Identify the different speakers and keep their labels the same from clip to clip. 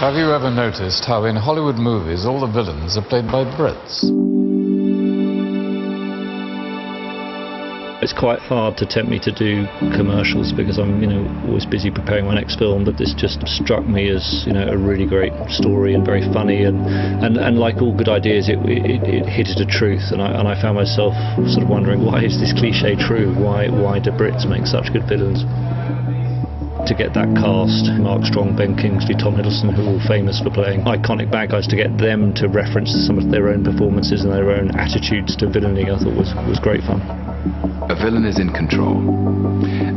Speaker 1: Have you ever noticed how in Hollywood movies all the villains are played by Brits?
Speaker 2: It's quite hard to tempt me to do commercials because I'm, always busy preparing my next film, but this just struck me as, a really great story and very funny, and like all good ideas, it hit at a truth, and I found myself sort of wondering, why is this cliche true? Why do Brits make such good villains? To get that cast, Mark Strong, Ben Kingsley, Tom Hiddleston, who are all famous for playing iconic bad guys, to get them to reference some of their own performances and their own attitudes to villainy, I thought was great fun.
Speaker 3: A villain is in control.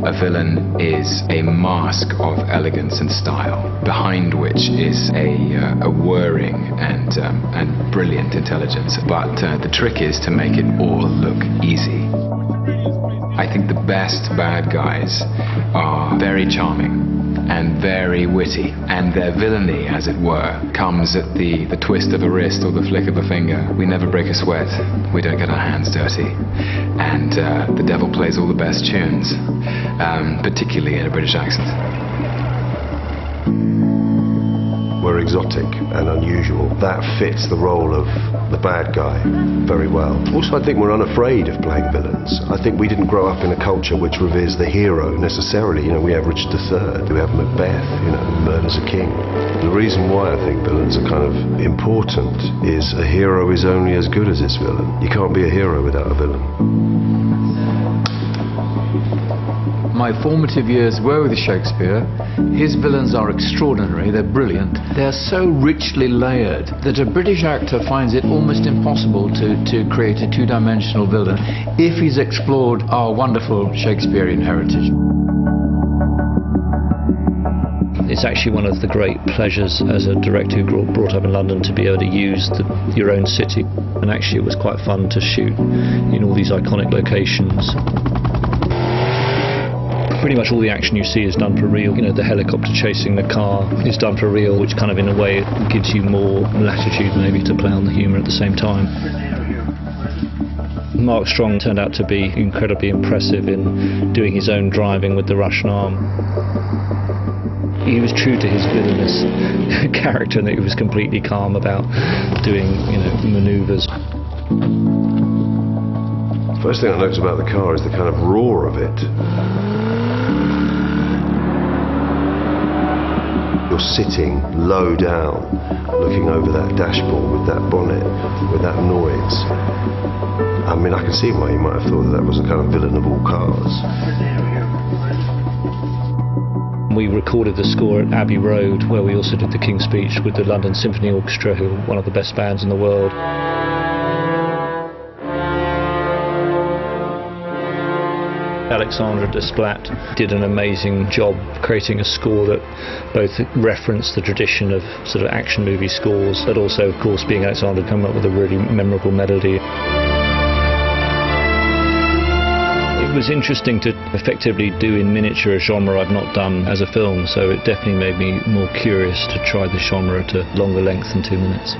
Speaker 3: A villain is a mask of elegance and style, behind which is a whirring and brilliant intelligence. But the trick is to make it all look easy. I think the best bad guys are very charming and very witty, and their villainy, as it were, comes at the twist of a wrist or the flick of a finger. We never break a sweat, we don't get our hands dirty, and the devil plays all the best tunes, particularly in a British accent.
Speaker 4: We're exotic and unusual. That fits the role of the bad guy very well. Also, I think we're unafraid of playing villains. I think we didn't grow up in a culture which reveres the hero necessarily. We have Richard III, we have Macbeth, who murders a king. The reason why I think villains are kind of important is a hero is only as good as its villain. You can't be a hero without a villain.
Speaker 5: My formative years were with Shakespeare. His villains are extraordinary, they're brilliant. They're so richly layered that a British actor finds it almost impossible to create a two-dimensional villain if he's explored our wonderful Shakespearean heritage.
Speaker 2: It's actually one of the great pleasures as a director who brought up in London to be able to use your own city. And actually it was quite fun to shoot in all these iconic locations. Pretty much all the action you see is done for real. The helicopter chasing the car is done for real, which kind of in a way gives you more latitude maybe to play on the humour at the same time. Mark Strong turned out to be incredibly impressive in doing his own driving with the Russian arm. He was true to his villainous character, and that he was completely calm about doing, manoeuvres.
Speaker 4: First thing I noticed about the car is the kind of roar of it. You're sitting low down, looking over that dashboard with that bonnet, with that noise. I mean, I can see why you might have thought that was the kind of villain of all cars.
Speaker 2: We recorded the score at Abbey Road, where we also did the King's Speech with the London Symphony Orchestra, who are one of the best bands in the world. Alexandre Desplat did an amazing job creating a score that both referenced the tradition of sort of action movie scores, but also, of course, being Alexandre, come up with a really memorable melody. It was interesting to effectively do in miniature a genre I've not done as a film, so it definitely made me more curious to try the genre to longer length than 2 minutes.